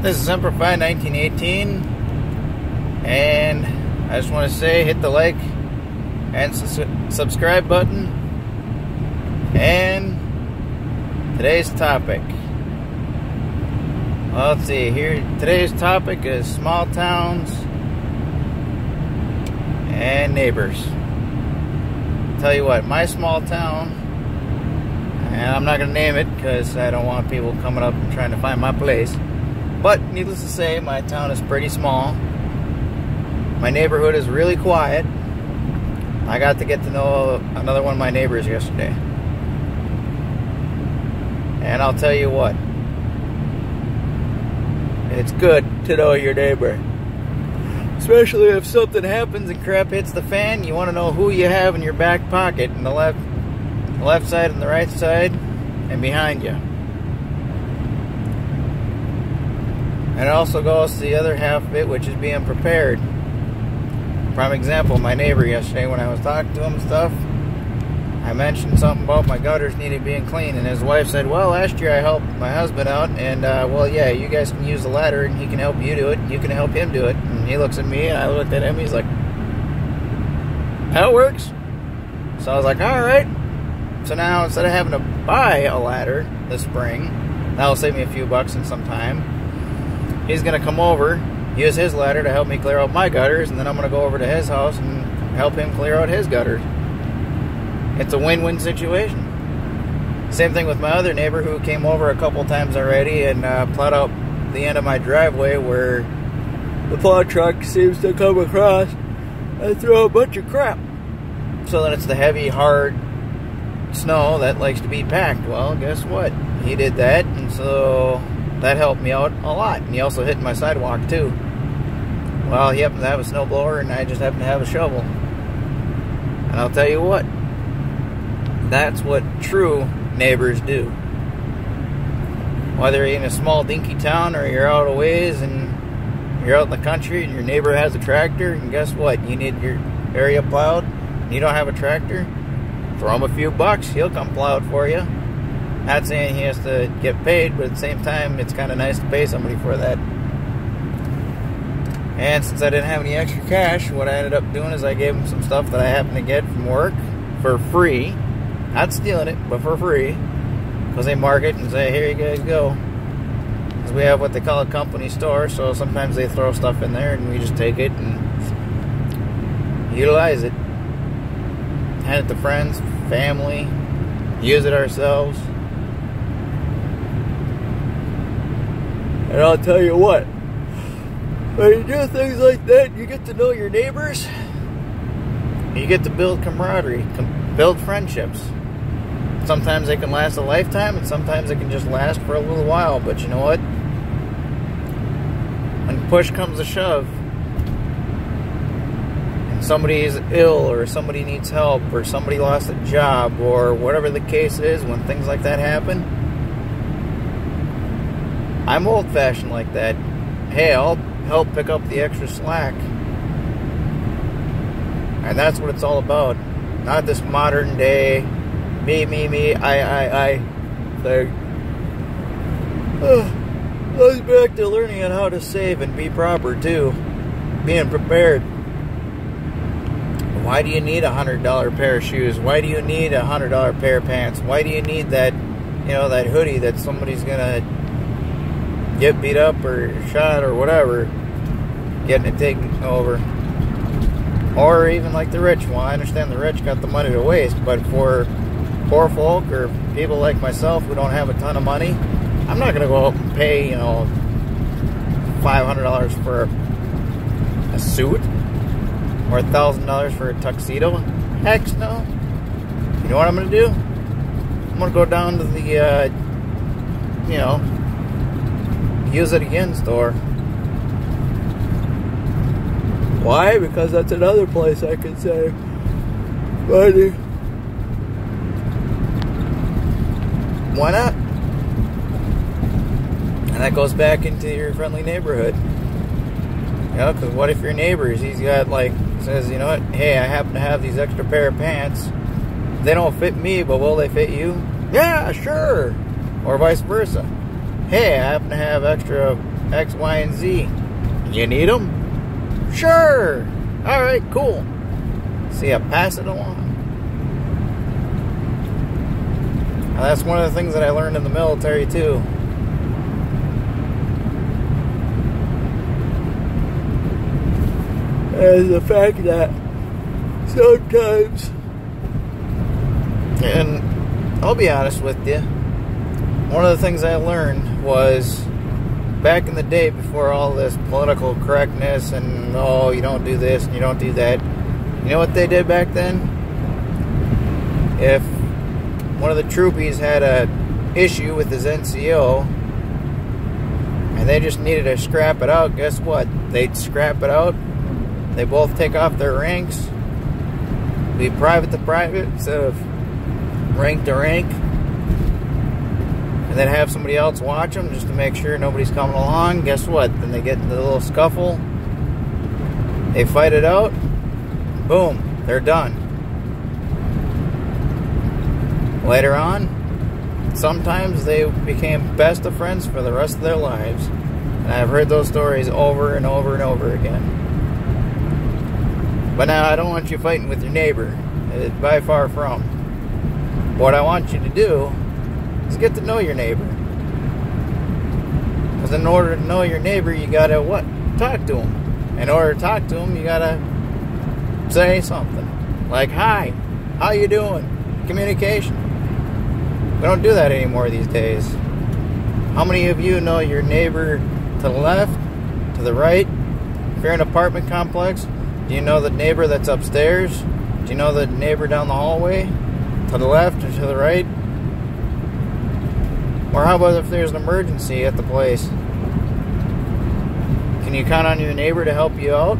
This is Simplify 1918, and I just want to say hit the like and subscribe button. And today's topic, well, let's see here. Today's topic is small towns and neighbors. Tell you what, my small town, and I'm not going to name it because I don't want people coming up and trying to find my place. But needless to say, my town is pretty small. My neighborhood is really quiet. I got to get to know another one of my neighbors yesterday. And I'll tell you what, it's good to know your neighbor. Especially if something happens and crap hits the fan, you want to know who you have in your back pocket, in the left side and the right side, and behind you. And it also goes to the other half of it, which is being prepared. Prime example, my neighbor yesterday, when I was talking to him and stuff, I mentioned something about my gutters needed being cleaned, and his wife said, well, last year I helped my husband out, and well, yeah, you guys can use the ladder, and he can help you do it, and you can help him do it. And he looks at me, and I looked at him, he's like, that works? So I was like, alright. So now, instead of having to buy a ladder this spring, that'll save me a few bucks and some time. He's going to come over, use his ladder to help me clear out my gutters, and then I'm going to go over to his house and help him clear out his gutters. It's a win-win situation. Same thing with my other neighbor who came over a couple times already and plowed out the end of my driveway where the plow truck seems to come across and throw a bunch of crap. So then it's the heavy, hard snow that likes to be packed. Well, guess what? He did that, and so that helped me out a lot. And he also hit my sidewalk too. Well, he happened to have a snowblower and I just happened to have a shovel. And I'll tell you what, that's what true neighbors do. Whether you're in a small dinky town or you're out a ways and you're out in the country and your neighbor has a tractor, and guess what? You need your area plowed and you don't have a tractor, throw him a few bucks, he'll come plow it for you. Not saying he has to get paid, but at the same time, it's kind of nice to pay somebody for that. And since I didn't have any extra cash, what I ended up doing is I gave him some stuff that I happened to get from work for free. Not stealing it, but for free. Because they mark it and say, here you guys go. Because we have what they call a company store, so sometimes they throw stuff in there and we just take it and utilize it. Hand it to friends, family, use it ourselves. And I'll tell you what, when you do things like that, you get to know your neighbors. You get to build camaraderie, build friendships. Sometimes they can last a lifetime, and sometimes they can just last for a little while. But you know what? When push comes to shove, and somebody is ill, or somebody needs help, or somebody lost a job, or whatever the case is, when things like that happen, I'm old-fashioned like that. Hey, I'll help pick up the extra slack. And that's what it's all about. Not this modern day, me, I thing. Goes back to learning on how to save and be proper, too. Being prepared. Why do you need a $100 pair of shoes? Why do you need a $100 pair of pants? Why do you need that, you know, that hoodie that somebody's gonna get beat up or shot or whatever, getting it taken over? Or even like the rich. Well, I understand the rich got the money to waste, but for poor folk or people like myself who don't have a ton of money, I'm not gonna go out and pay, you know, $500 for a suit or $1,000 for a tuxedo. Heck no. You know what I'm gonna do? I'm gonna go down to the you know, use it again store. Why? Because that's another place I can save money. Why not? And that goes back into your friendly neighborhood. You know, because what if your neighbors, he's got like, says, you know what, hey, I happen to have these extra pair of pants. They don't fit me, but will they fit you? Yeah, sure. Or vice versa. Hey, I happen to have extra X, Y, and Z. You need them? Sure. All right, cool. See, I pass it along. Now, that's one of the things that I learned in the military, too. And the fact that sometimes, and I'll be honest with you, one of the things I learned was back in the day, before all this political correctness and, oh, you don't do this and you don't do that, you know what they did back then? If one of the troopies had a issue with his NCO and they just needed to scrap it out, guess what? They'd scrap it out. They both take off their ranks, be private to private instead of rank to rank, and then have somebody else watch them just to make sure nobody's coming along. Guess what? Then they get into a little scuffle, they fight it out, boom, they're done. Later on, sometimes they became best of friends for the rest of their lives, and I've heard those stories over and over and over again. But now I don't want you fighting with your neighbor. It's by far from. What I want you to do is get to know your neighbor. Because in order to know your neighbor, you gotta what? Talk to him. In order to talk to him, you gotta say something. Like, hi, how you doing? Communication. We don't do that anymore these days. How many of you know your neighbor to the left, to the right? If you're in an apartment complex, do you know the neighbor that's upstairs? Do you know the neighbor down the hallway? To the left or to the right? Or how about if there's an emergency at the place? Can you count on your neighbor to help you out?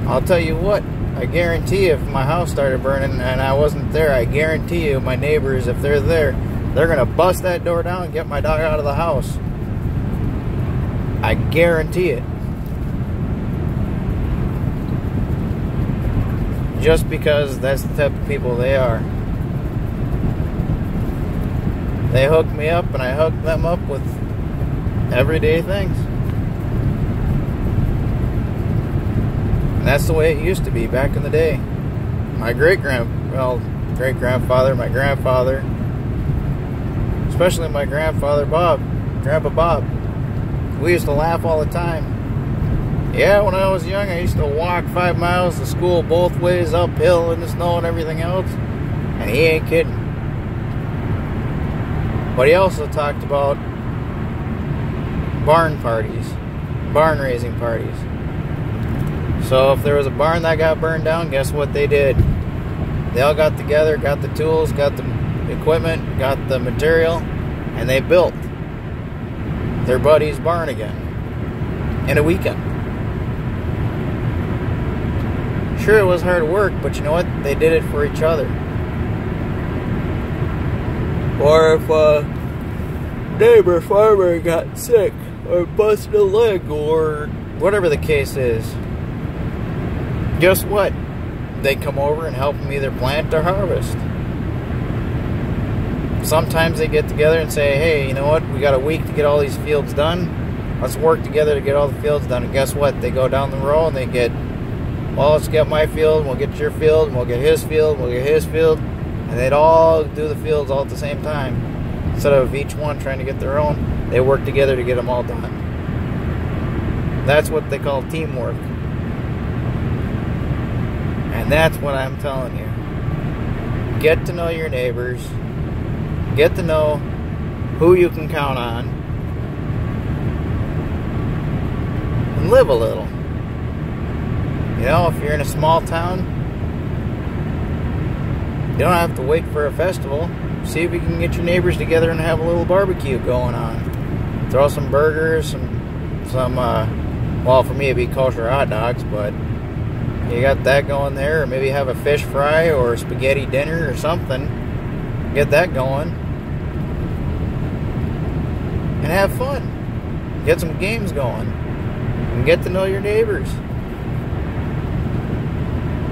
I'll tell you what, I guarantee you if my house started burning and I wasn't there, I guarantee you my neighbors, if they're there, they're going to bust that door down and get my dog out of the house. I guarantee it. Just because that's the type of people they are. They hook me up and I hook them up with everyday things. And that's the way it used to be back in the day. My great-grandfather, my grandfather, especially my grandfather Bob, Grandpa Bob, we used to laugh all the time. Yeah, when I was young, I used to walk 5 miles to school both ways, uphill in the snow and everything else. And he ain't kidding. But he also talked about barn parties, barn raising parties. So if there was a barn that got burned down, guess what they did? They all got together, got the tools, got the equipment, got the material, and they built their buddy's barn again in a weekend. Sure, it was hard work, but you know what? They did it for each other. Or if a neighbor farmer got sick, or busted a leg, or whatever the case is, guess what? They come over and help them either plant or harvest. Sometimes they get together and say, hey, you know what? We got a week to get all these fields done. Let's work together to get all the fields done. And guess what? They go down the row and they get, well, let's get my field, we'll get your field, and we'll get his field, we'll get his field. And they'd all do the fields all at the same time. Instead of each one trying to get their own, they work together to get them all done. That's what they call teamwork. And that's what I'm telling you. Get to know your neighbors. Get to know who you can count on. And live a little. You know, if you're in a small town, you don't have to wait for a festival. See if you can get your neighbors together and have a little barbecue going on. Throw some burgers, some well, for me it'd be kosher hot dogs, but you got that going there, or maybe have a fish fry or spaghetti dinner or something. Get that going. And have fun. Get some games going. And get to know your neighbors.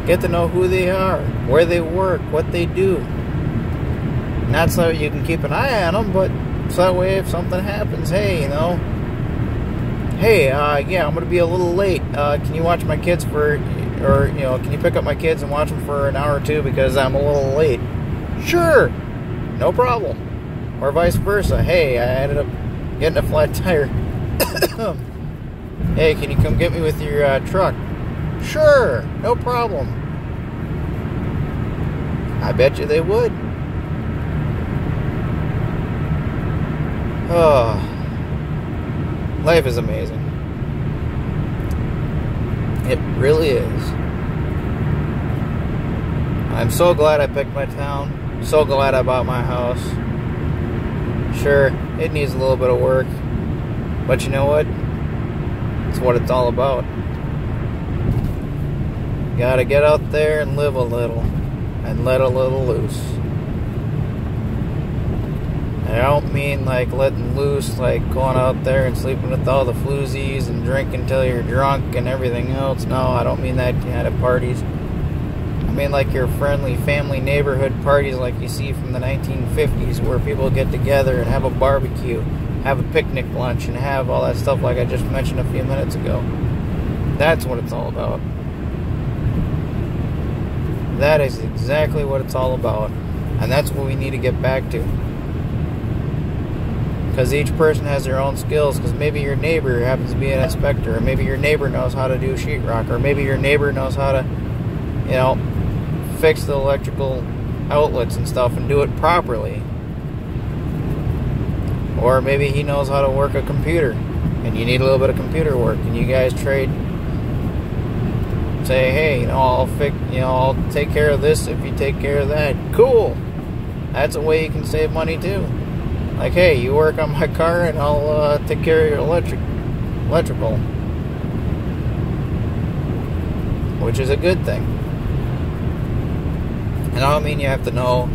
Get to know who they are, where they work, what they do. Not so you can keep an eye on them, but So that way if something happens, hey, you know, hey, yeah, I'm going to be a little late. Can you watch my kids for, or, you know, can you pick up my kids and watch them for an hour or two because I'm a little late? Sure, no problem. Or vice versa. Hey, I ended up getting a flat tire. Hey, can you come get me with your truck? Sure, no problem. I bet you they would. Oh, life is amazing. It really is. I'm so glad I picked my town. So glad I bought my house. Sure, it needs a little bit of work. But you know what? It's what it's all about. You gotta get out there and live a little. And let a little loose. And I don't mean like letting loose, like going out there and sleeping with all the floozies and drinking till you're drunk and everything else. No, I don't mean that kind of parties. I mean like your friendly family neighborhood parties like you see from the 1950s where people get together and have a barbecue, have a picnic lunch, and have all that stuff like I just mentioned a few minutes ago. That's what it's all about. That is exactly what it's all about. And that's what we need to get back to. Because each person has their own skills. Because maybe your neighbor happens to be an inspector. Or maybe your neighbor knows how to do sheetrock. Or maybe your neighbor knows how to, you know, fix the electrical outlets and stuff and do it properly. Or maybe he knows how to work a computer. And you need a little bit of computer work. And you guys trade. Say, hey, you know, I'll take care of this if you take care of that. Cool. That's a way you can save money too. Like, hey, you work on my car and I'll take care of your electrical. Which is a good thing. And I don't mean you have to know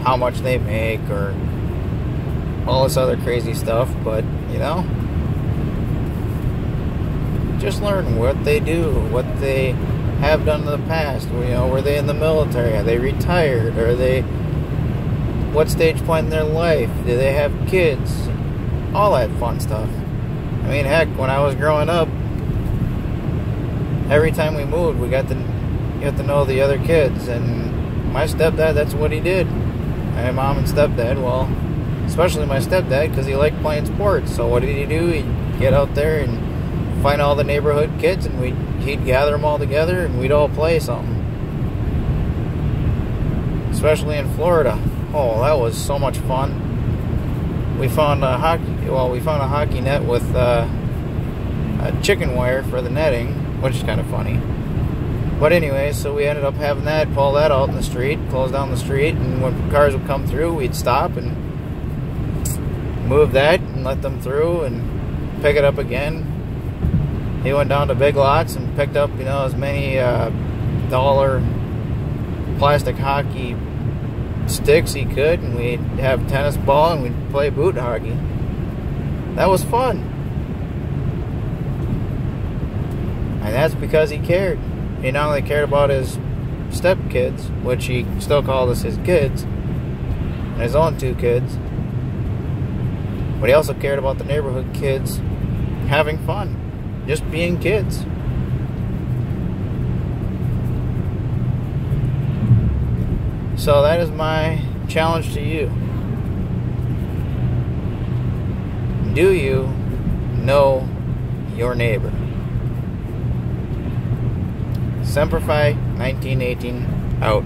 how much they make or all this other crazy stuff, but, you know, just learn what they do, what they have done in the past. You know, were they in the military? Are they retired? Are they, what stage point in their life? Do they have kids? All that fun stuff. I mean, heck, when I was growing up, every time we moved, we got to get to know the other kids. And my stepdad, that's what he did. My mom and stepdad, well, especially my stepdad, because he liked playing sports. So what did he do? He'd get out there and find all the neighborhood kids, and he'd gather them all together, and we'd all play something. Especially in Florida. Oh, that was so much fun. We found a hockey net with a chicken wire for the netting, which is kind of funny. But anyway, so we ended up having that, pull that out in the street, close down the street, and when cars would come through, we'd stop and move that and let them through and pick it up again. He went down to Big Lots and picked up, you know, as many dollar plastic hockey sticks he could, and we'd have tennis ball and we'd play boot hockey. That was fun. And that's because he cared. He not only cared about his stepkids, which he still called us his kids, and his own 2 kids, but he also cared about the neighborhood kids having fun. Just being kids. So that is my challenge to you. Do you know your neighbor? Semper Fi 1918 out.